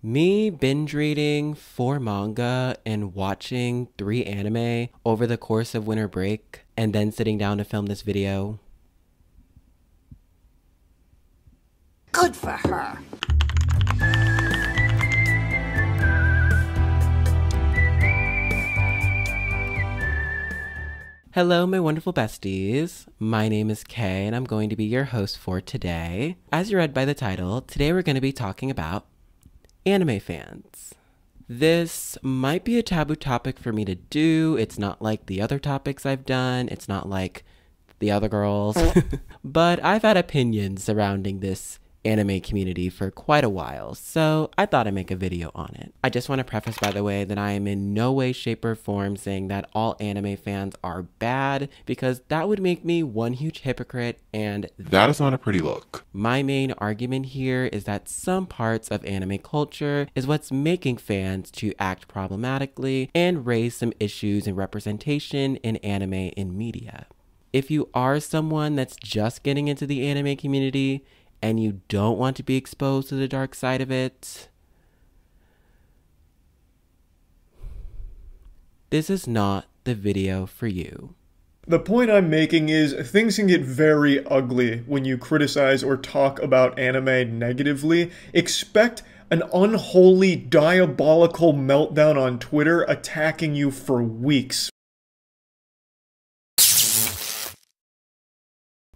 Me binge reading 4 manga and watching 3 anime over the course of winter break and then sitting down to film this video. Good for her. Hello, my wonderful besties. My name is Kay and I'm going to be your host for today. As you read by the title, today we're going to be talking about anime fans. This might be a taboo topic for me to do. It's not like the other topics I've done. It's not like the other girls. But I've had opinions surrounding this anime community for quite a while, so I thought I'd make a video on it. I just want to preface, by the way, that I am in no way, shape, or form saying that all anime fans are bad, because that would make me one huge hypocrite, and that is not a pretty look. My main argument here is that some parts of anime culture is what's making fans to act problematically and raise some issues in representation in anime in media. If you are someone that's just getting into the anime community and you don't want to be exposed to the dark side of it, this is not the video for you. The point I'm making is things can get very ugly when you criticize or talk about anime negatively. Expect an unholy, diabolical meltdown on Twitter attacking you for weeks.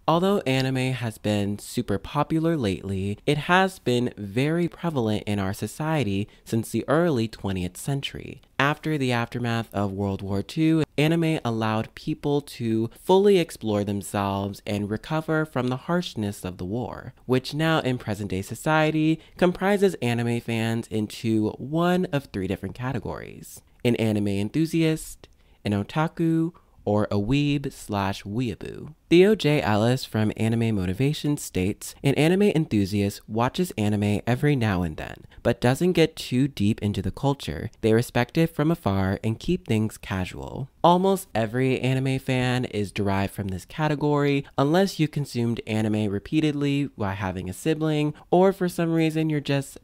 Although anime has been super popular lately, it has been very prevalent in our society since the early 20th century. After the aftermath of World War II, anime allowed people to fully explore themselves and recover from the harshness of the war, which now in present-day society comprises anime fans into one of 3 different categories: an anime enthusiast, an otaku, or a weeb/weeaboo. Theo J. Ellis from Anime Motivation states, an anime enthusiast watches anime every now and then, but doesn't get too deep into the culture. They respect it from afar and keep things casual. Almost every anime fan is derived from this category, unless you consumed anime repeatedly while having a sibling, or for some reason you're just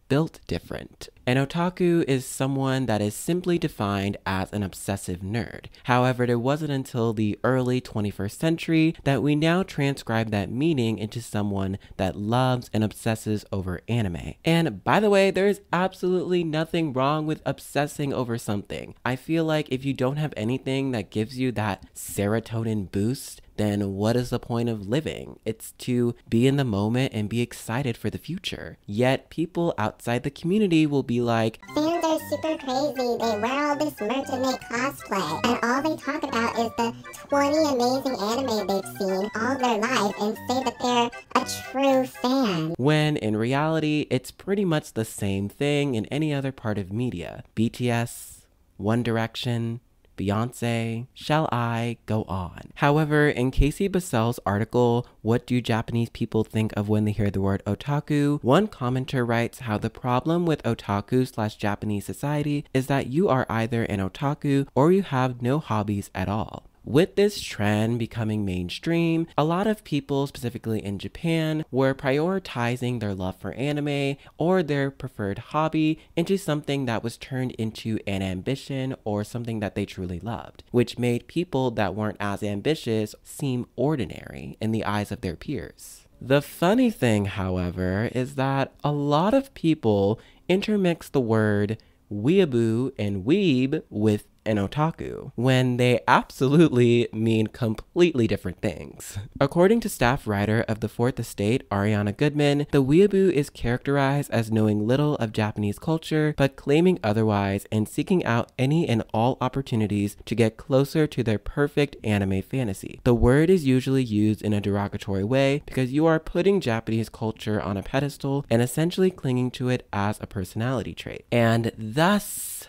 built different. An otaku is someone that is simply defined as an obsessive nerd. However, it wasn't until the early 21st century that we now transcribe that meaning into someone that loves and obsesses over anime. And by the way, there is absolutely nothing wrong with obsessing over something. I feel like if you don't have anything that gives you that serotonin boost, then what is the point of living? It's to be in the moment and be excited for the future. Yet people outside the community will be like, fans are super crazy, they wear all this merch and they cosplay, and all they talk about is the 20 amazing anime they've seen all their life and say that they're a true fan. When in reality, it's pretty much the same thing in any other part of media. BTS, One Direction, Beyonce, shall I go on? However, in Casey Basel's article, What Do Japanese People Think of When They Hear the Word Otaku?, one commenter writes how the problem with otaku/Japanese society is that you are either an otaku or you have no hobbies at all. With this trend becoming mainstream, a lot of people, specifically in Japan, were prioritizing their love for anime or their preferred hobby into something that was turned into an ambition or something that they truly loved, which made people that weren't as ambitious seem ordinary in the eyes of their peers. The funny thing, however, is that a lot of people intermix the word weeaboo and weeb with an otaku, when they absolutely mean completely different things. According to staff writer of The Fourth Estate, Ariana Goodman, the weeaboo is characterized as knowing little of Japanese culture, but claiming otherwise and seeking out any and all opportunities to get closer to their perfect anime fantasy. The word is usually used in a derogatory way because you are putting Japanese culture on a pedestal and essentially clinging to it as a personality trait. And thus,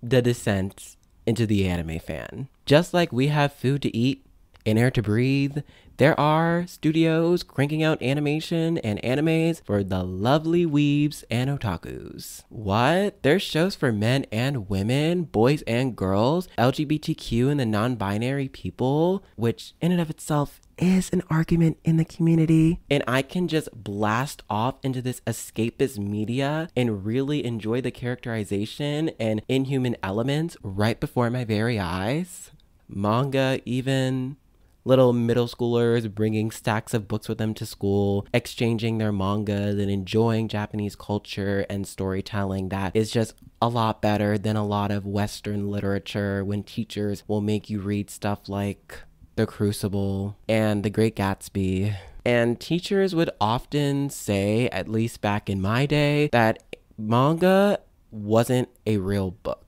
the descent into the anime fan. Just like we have food to eat and Air to Breathe, there are studios cranking out animation and animes for the lovely weebs and otakus. What? There's shows for men and women, boys and girls, LGBTQ and the non-binary people, which in and of itself is an argument in the community. And I can just blast off into this escapist media and really enjoy the characterization and inhuman elements right before my very eyes. Manga even. Little middle schoolers bringing stacks of books with them to school, exchanging their mangas and enjoying Japanese culture and storytelling that is just a lot better than a lot of Western literature when teachers will make you read stuff like The Crucible and The Great Gatsby. And teachers would often say, at least back in my day, that manga wasn't a real book.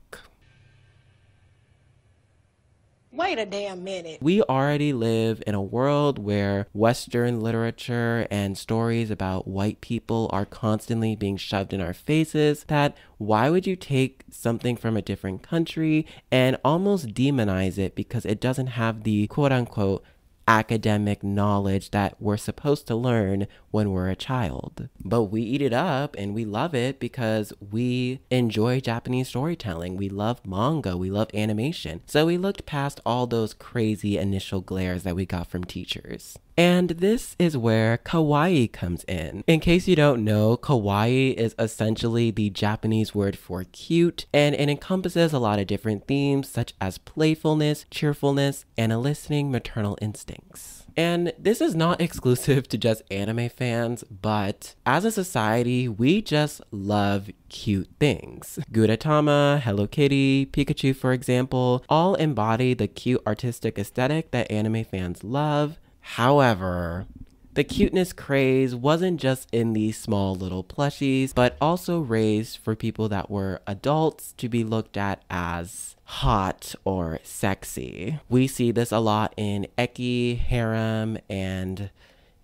Wait a damn minute. We already live in a world where Western literature and stories about white people are constantly being shoved in our faces, that why would you take something from a different country and almost demonize it because it doesn't have the quote-unquote academic knowledge that we're supposed to learn when we're a child. But we eat it up and we love it because we enjoy Japanese storytelling. We love manga, we love animation. So we looked past all those crazy initial glares that we got from teachers. And this is where kawaii comes in. In case you don't know, kawaii is essentially the Japanese word for cute, and it encompasses a lot of different themes such as playfulness, cheerfulness, and eliciting maternal instincts. And this is not exclusive to just anime fans, but as a society, we just love cute things. Gudetama, Hello Kitty, Pikachu, for example, all embody the cute artistic aesthetic that anime fans love. However, the cuteness craze wasn't just in these small little plushies, but also raised for people that were adults to be looked at as hot or sexy. We see this a lot in eki, harem, and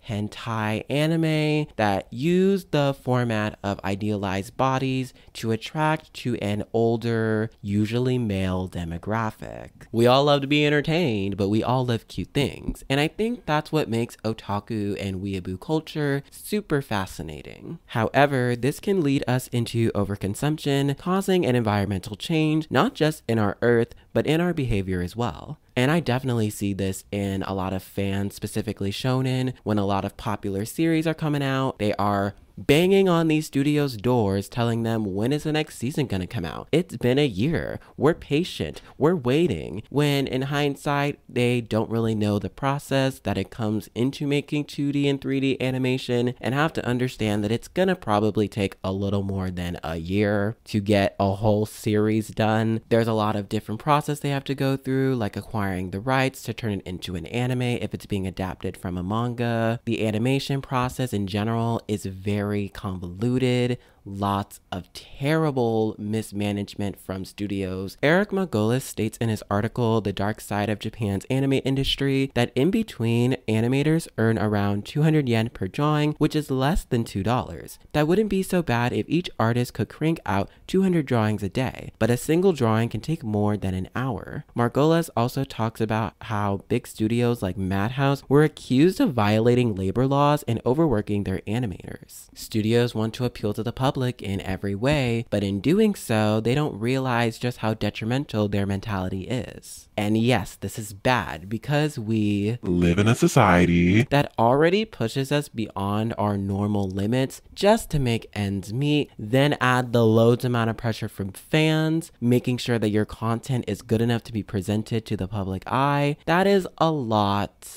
hentai anime that use the format of idealized bodies to attract to an older, usually male demographic. We all love to be entertained, but we all love cute things. And I think that's what makes otaku and weeaboo culture super fascinating. However, this can lead us into overconsumption, causing an environmental change, not just in our earth, but in our behavior as well. And I definitely see this in a lot of fans, specifically shonen, when a lot of popular series are coming out. They are banging on these studios' doors, telling them, when is the next season gonna come out? It's been a year. We're patient. We're waiting. When in hindsight, they don't really know the process that it comes into making 2D and 3D animation and have to understand that it's gonna probably take a little more than a year to get a whole series done. There's a lot of different process they have to go through, like acquiring the rights to turn it into an anime if it's being adapted from a manga. The animation process in general is very convoluted, lots of terrible mismanagement from studios. Eric Margolis states in his article, The Dark Side of Japan's Anime Industry, that in between, animators earn around 200 yen per drawing, which is less than $2. That wouldn't be so bad if each artist could crank out 200 drawings a day, but a single drawing can take more than an hour. Margolis also talks about how big studios like Madhouse were accused of violating labor laws and overworking their animators. Studios want to appeal to the public in every way, but in doing so, they don't realize just how detrimental their mentality is. And yes, this is bad because we live in a society that already pushes us beyond our normal limits just to make ends meet, then add the loads amount of pressure from fans, making sure that your content is good enough to be presented to the public eye. That is a lot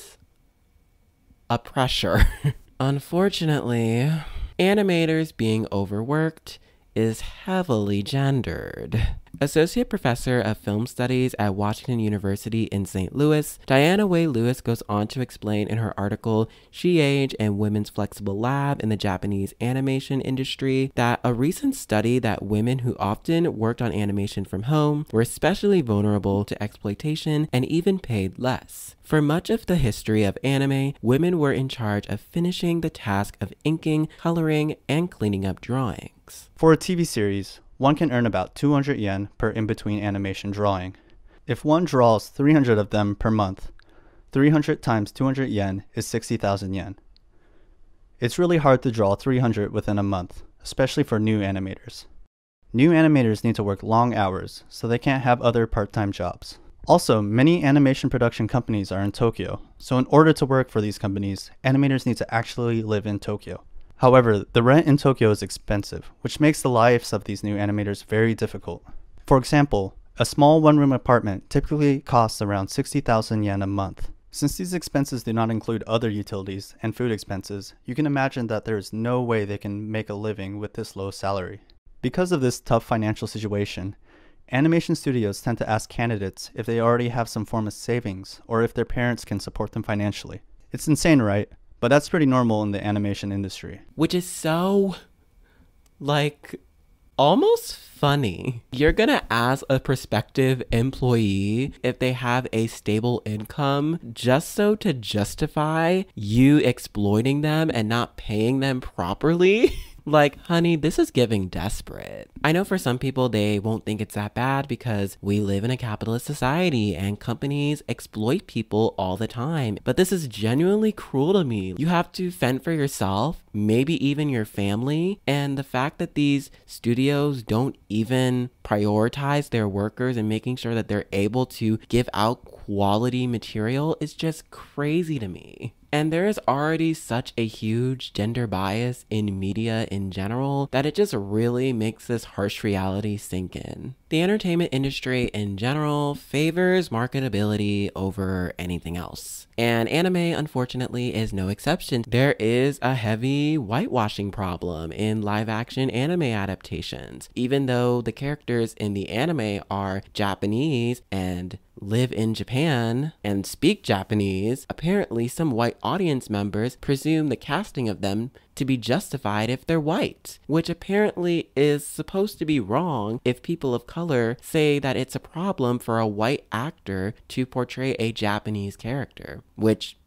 of pressure. Unfortunately, animators being overworked is heavily gendered. Associate Professor of Film Studies at Washington University in St. Louis, Diana Wei Lewis goes on to explain in her article, She Age and Women's Flexible Lab in the Japanese Animation Industry, that a recent study that women who often worked on animation from home were especially vulnerable to exploitation and even paid less. For much of the history of anime, women were in charge of finishing the task of inking, coloring, and cleaning up drawings. For a TV series, one can earn about 200 yen per in-between animation drawing. If one draws 300 of them per month, 300 times 200 yen is 60,000 yen. It's really hard to draw 300 within a month, especially for new animators. New animators need to work long hours, so they can't have other part-time jobs. Also, many animation production companies are in Tokyo, so in order to work for these companies, animators need to actually live in Tokyo. However, the rent in Tokyo is expensive, which makes the lives of these new animators very difficult. For example, a small one-room apartment typically costs around 60,000 yen a month. Since these expenses do not include other utilities and food expenses, you can imagine that there is no way they can make a living with this low salary. Because of this tough financial situation, animation studios tend to ask candidates if they already have some form of savings or if their parents can support them financially. It's insane, right? But that's pretty normal in the animation industry. Which is so, almost funny. You're gonna ask a prospective employee if they have a stable income just so to justify you exploiting them and not paying them properly? Like, honey, this is giving desperate. I know for some people they won't think it's that bad because we live in a capitalist society and companies exploit people all the time. But this is genuinely cruel to me. You have to fend for yourself, maybe even your family. And the fact that these studios don't even prioritize their workers and making sure that they're able to give out quality material is just crazy to me. And there is already such a huge gender bias in media in general that it just really makes this harsh reality sink in. The entertainment industry in general favors marketability over anything else. And anime, unfortunately, is no exception. There is a heavy whitewashing problem in live-action anime adaptations. Even though the characters in the anime are Japanese and live in Japan and speak Japanese, apparently some white audience members presume the casting of them to be justified if they're white, which apparently is supposed to be wrong if people of color say that it's a problem for a white actor to portray a Japanese character, which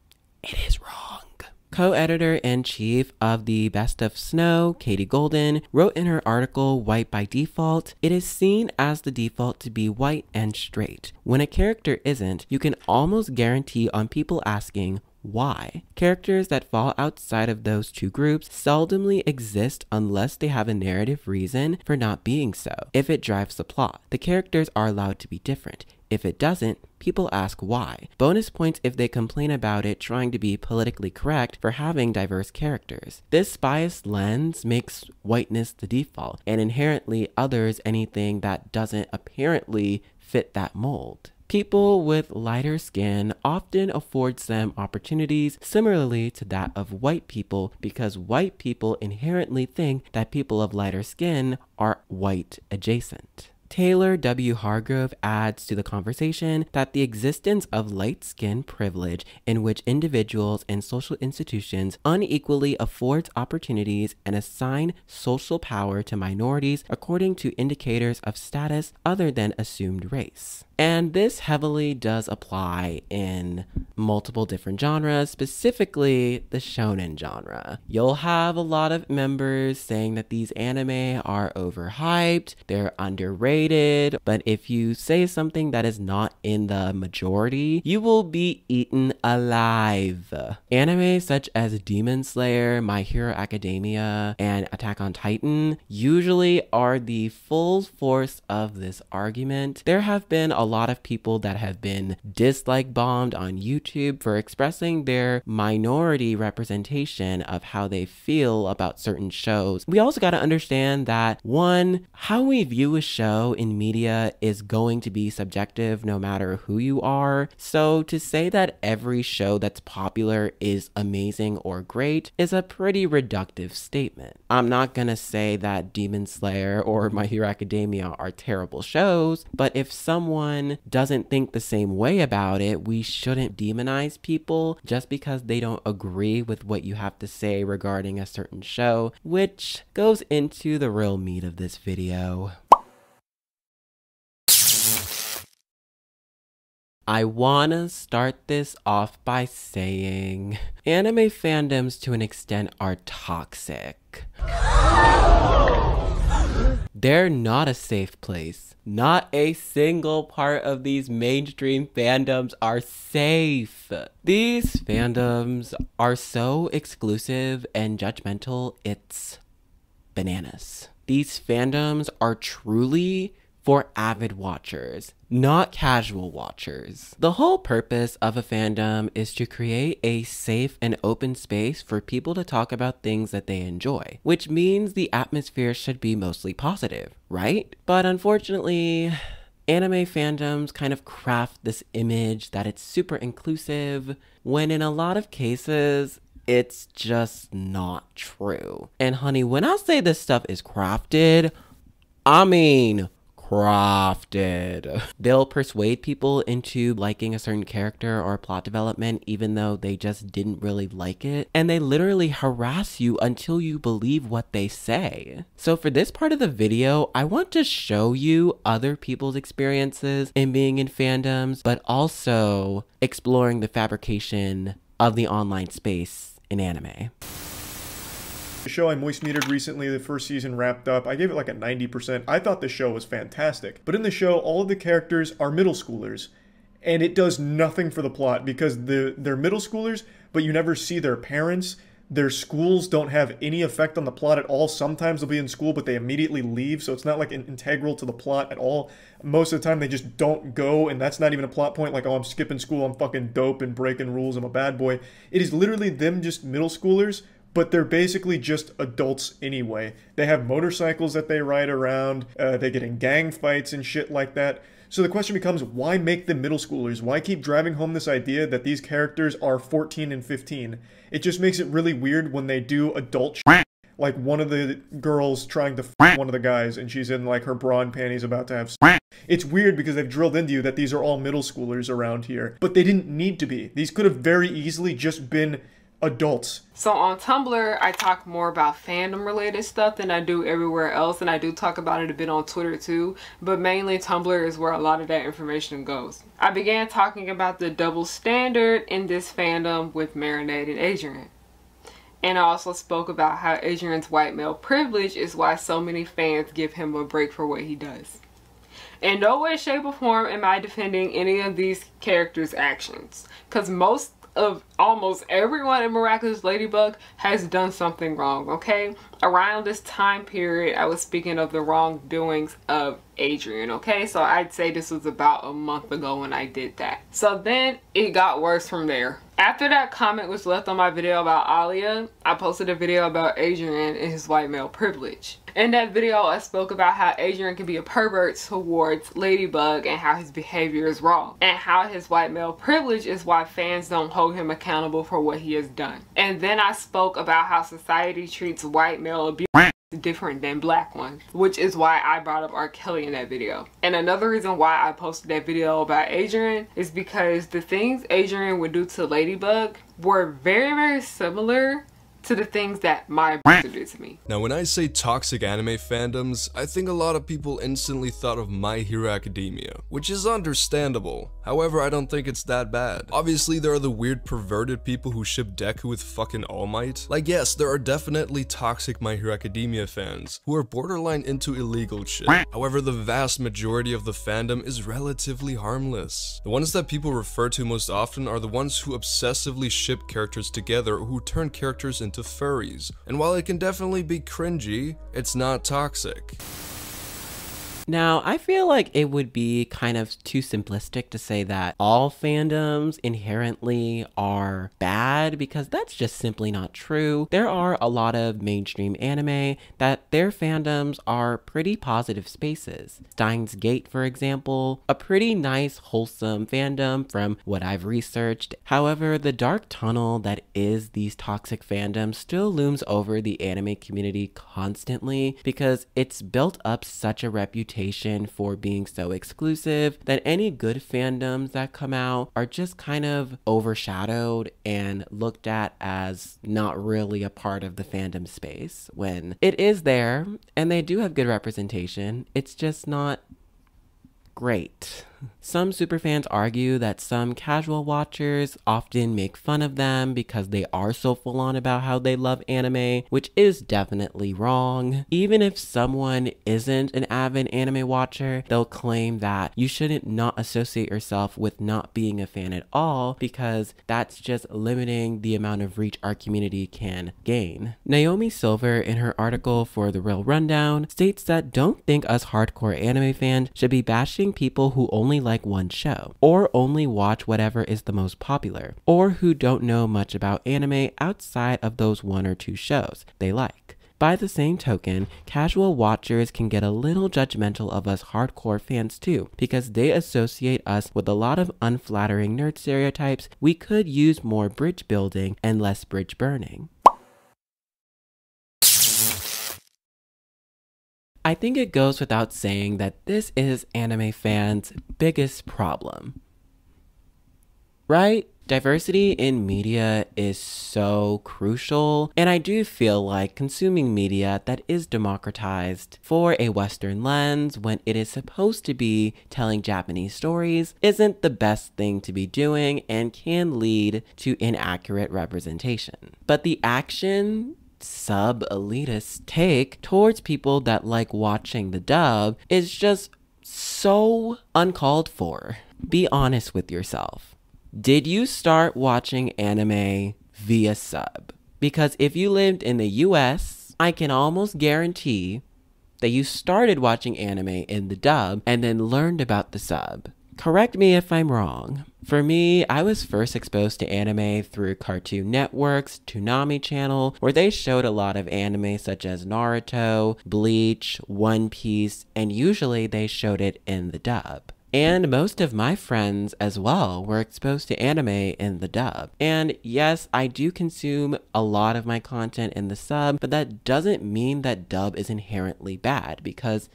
it is wrong. Co-editor-in-chief of the Best of Snow, Katie Golden, wrote in her article, White by Default, "It is seen as the default to be white and straight. When a character isn't, you can almost guarantee on people asking, why? Characters that fall outside of those two groups seldomly exist unless they have a narrative reason for not being so. If it drives the plot, the characters are allowed to be different. If it doesn't, people ask why. Bonus points if they complain about it trying to be politically correct for having diverse characters. This biased lens makes whiteness the default, and inherently others anything that doesn't apparently fit that mold. People with lighter skin often affords them opportunities similarly to that of white people because white people inherently think that people of lighter skin are white adjacent." Taylor W. Hargrove adds to the conversation that the existence of light skin privilege in which individuals and social institutions unequally affords opportunities and assign social power to minorities according to indicators of status other than assumed race. And this heavily does apply in multiple different genres, specifically the shonen genre. You'll have a lot of members saying that these anime are overhyped, they're underrated, but if you say something that is not in the majority, you will be eaten alive. Anime such as Demon Slayer, My Hero Academia, and Attack on Titan usually are the full force of this argument. There have been a lot of people that have been dislike bombed on YouTube for expressing their minority representation of how they feel about certain shows. We also got to understand that, one, how we view a show in media is going to be subjective no matter who you are. So to say that every show that's popular is amazing or great is a pretty reductive statement. I'm not gonna say that Demon Slayer or My Hero Academia are terrible shows, but if someone doesn't think the same way about it, we shouldn't demonize people just because they don't agree with what you have to say regarding a certain show, which goes into the real meat of this video. I wanna start this off by saying anime fandoms to an extent are toxic. They're not a safe place. Not a single part of these mainstream fandoms are safe. These fandoms are so exclusive and judgmental, it's bananas. These fandoms are truly for avid watchers, not casual watchers. The whole purpose of a fandom is to create a safe and open space for people to talk about things that they enjoy, which means the atmosphere should be mostly positive, right? But unfortunately, anime fandoms kind of craft this image that it's super inclusive, when in a lot of cases, it's just not true. And honey, when I say this stuff is crafted, I mean crafted. They'll persuade people into liking a certain character or plot development even though they just didn't really like it, and they literally harass you until you believe what they say. So for this part of the video, I want to show you other people's experiences in being in fandoms, but also exploring the fabrication of the online space in anime. The show I moist metered recently, the first season wrapped up. I gave it like a 90%. I thought the show was fantastic. But in the show, all of the characters are middle schoolers. And it does nothing for the plot because they're middle schoolers, but you never see their parents. Their schools don't have any effect on the plot at all. Sometimes they'll be in school, but they immediately leave, so it's not like integral to the plot at all. Most of the time, they just don't go, and that's not even a plot point, like, oh, I'm skipping school, I'm fucking dope and breaking rules, I'm a bad boy. It is literally them just middle schoolers, but they're basically just adults anyway. They have motorcycles that they ride around, they get in gang fights and shit like that. So the question becomes, why make them middle schoolers? Why keep driving home this idea that these characters are 14 and 15? It just makes it really weird when they do adult shit. Like one of the girls trying to f one of the guys, and she's in like her bra and panties about to have sex. It's weird because they've drilled into you that these are all middle schoolers around here. But they didn't need to be. These could have very easily just been adults. So on Tumblr, I talk more about fandom related stuff than I do everywhere else, and I do talk about it a bit on Twitter too, but mainly Tumblr is where a lot of that information goes. I began talking about the double standard in this fandom with Marinade and Adrian. And I also spoke about how Adrian's white male privilege is why so many fans give him a break for what he does. In no way, shape, or form am I defending any of these characters' actions, because almost everyone in Miraculous Ladybug has done something wrong, okay? Around this time period, I was speaking of the wrongdoings of Adrian, okay? So I'd say this was about a month ago when I did that. So then it got worse from there. After that comment was left on my video about Alia, I posted a video about Adrian and his white male privilege. In that video, I spoke about how Adrian can be a pervert towards Ladybug and how his behavior is wrong, and how his white male privilege is why fans don't hold him accountable for what he has done. And then I spoke about how society treats white male abuse different than black ones, which is why I brought up R. Kelly in that video. And another reason why I posted that video about Adrian is because the things Adrian would do to Ladybug were very, very similar to the things that my did to me. Now when I say toxic anime fandoms, I think a lot of people instantly thought of My Hero Academia, which is understandable. However, I don't think it's that bad. Obviously, there are the weird perverted people who ship Deku with fucking All Might. Like yes, there are definitely toxic My Hero Academia fans who are borderline into illegal shit. However, the vast majority of the fandom is relatively harmless. The ones that people refer to most often are the ones who obsessively ship characters together or who turn characters into furries. And while it can definitely be cringy, it's not toxic. Now, I feel like it would be kind of too simplistic to say that all fandoms inherently are bad, because that's just simply not true. There are a lot of mainstream anime that their fandoms are pretty positive spaces. Steins Gate, for example, a pretty nice, wholesome fandom from what I've researched. However, the dark tunnel that is these toxic fandoms still looms over the anime community constantly, because it's built up such a reputation for being so exclusive that any good fandoms that come out are just kind of overshadowed and looked at as not really a part of the fandom space, when it is there and they do have good representation. It's just not great. Some superfans argue that some casual watchers often make fun of them because they are so full on about how they love anime, which is definitely wrong. Even if someone isn't an avid anime watcher, they'll claim that you shouldn't not associate yourself with not being a fan at all because that's just limiting the amount of reach our community can gain. Naomi Silver, in her article for The Real Rundown, states that don't think us hardcore anime fans should be bashing people who only like one show, or only watch whatever is the most popular, or who don't know much about anime outside of those one or two shows they like. By the same token, casual watchers can get a little judgmental of us hardcore fans too, because they associate us with a lot of unflattering nerd stereotypes. We could use more bridge building and less bridge burning. I think it goes without saying that this is anime fans' biggest problem, right? Diversity in media is so crucial, and I do feel like consuming media that is democratized for a Western lens when it is supposed to be telling Japanese stories isn't the best thing to be doing and can lead to inaccurate representation. But the action sub-elitist take towards people that like watching the dub is just so uncalled for. Be honest with yourself. Did you start watching anime via sub? Because if you lived in the US, I can almost guarantee that you started watching anime in the dub and then learned about the sub. Correct me if I'm wrong. For me, I was first exposed to anime through Cartoon Network's Toonami channel, where they showed a lot of anime such as Naruto, Bleach, One Piece, and usually they showed it in the dub. And most of my friends as well were exposed to anime in the dub. And yes, I do consume a lot of my content in the sub, but that doesn't mean that dub is inherently bad, because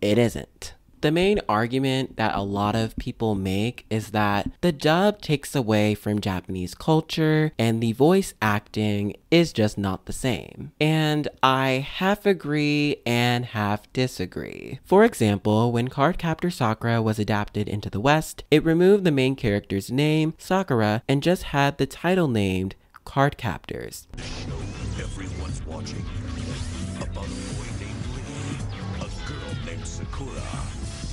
it isn't. The main argument that a lot of people make is that the dub takes away from Japanese culture and the voice acting is just not the same. And I half agree and half disagree. For example, when Cardcaptor Sakura was adapted into the West, it removed the main character's name, Sakura, and just had the title named Cardcaptors. Everyone's watching. About a boy named Lee, a girl named Sakura.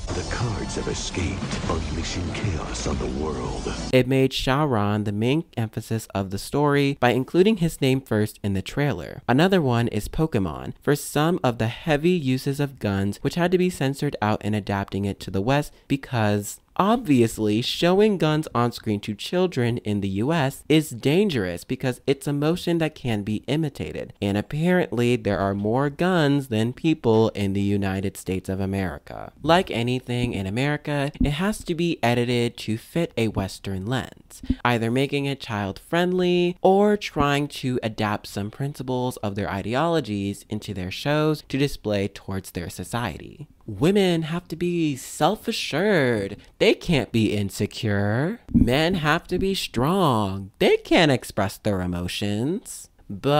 The cards have escaped, unleashing chaos on the world. It made Shaoran the main emphasis of the story by including his name first in the trailer. Another one is Pokemon, for some of the heavy uses of guns which had to be censored out in adapting it to the West because obviously, showing guns on screen to children in the US is dangerous because it's a motion that can be imitated. And apparently, there are more guns than people in the United States of America. Like anything in America, it has to be edited to fit a Western lens, either making it child-friendly or trying to adapt some principles of their ideologies into their shows to display towards their society. Women have to be self-assured. They can't be insecure. Men have to be strong. They can't express their emotions. But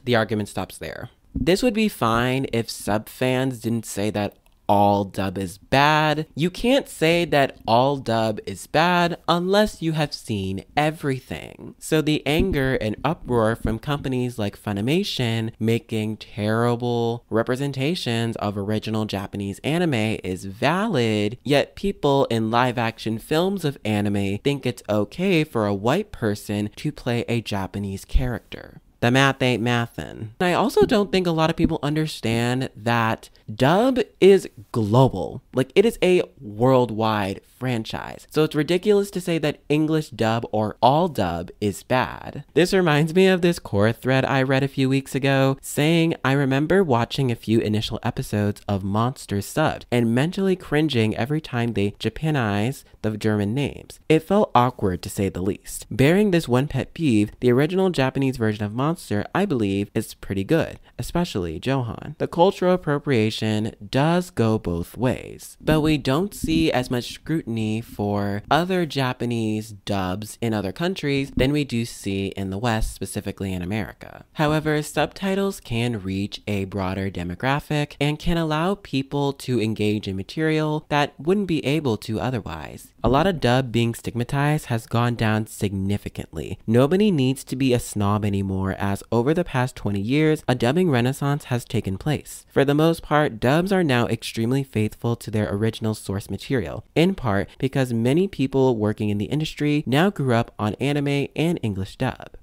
the argument stops there. This would be fine if sub fans didn't say that all dub is bad. You can't say that all dub is bad unless you have seen everything. So the anger and uproar from companies like Funimation making terrible representations of original Japanese anime is valid, yet people in live action films of anime think it's okay for a white person to play a Japanese character. The math ain't mathin'. I also don't think a lot of people understand that dub is global. Like, it is a worldwide franchise. So it's ridiculous to say that English dub or all dub is bad. This reminds me of this Quora thread I read a few weeks ago saying I remember watching a few initial episodes of Monsters subbed and mentally cringing every time they Japanize the German names. It felt awkward to say the least. Bearing this one pet peeve, the original Japanese version of Monsters monster, I believe, is pretty good, especially Johan. The cultural appropriation does go both ways, but we don't see as much scrutiny for other Japanese dubs in other countries than we do see in the West, specifically in America. However, subtitles can reach a broader demographic and can allow people to engage in material that wouldn't be able to otherwise. A lot of dub being stigmatized has gone down significantly. Nobody needs to be a snob anymore, as over the past 20 years, a dubbing renaissance has taken place. For the most part, dubs are now extremely faithful to their original source material, in part because many people working in the industry now grew up on anime and English dub.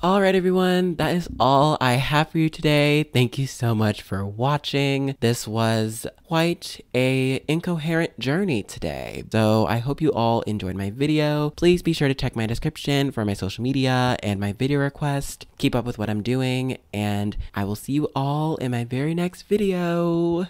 Alright everyone, that is all I have for you today. Thank you so much for watching. This was quite a incoherent journey today. So I hope you all enjoyed my video. Please be sure to check my description for my social media and my video request. Keep up with what I'm doing, and I will see you all in my very next video.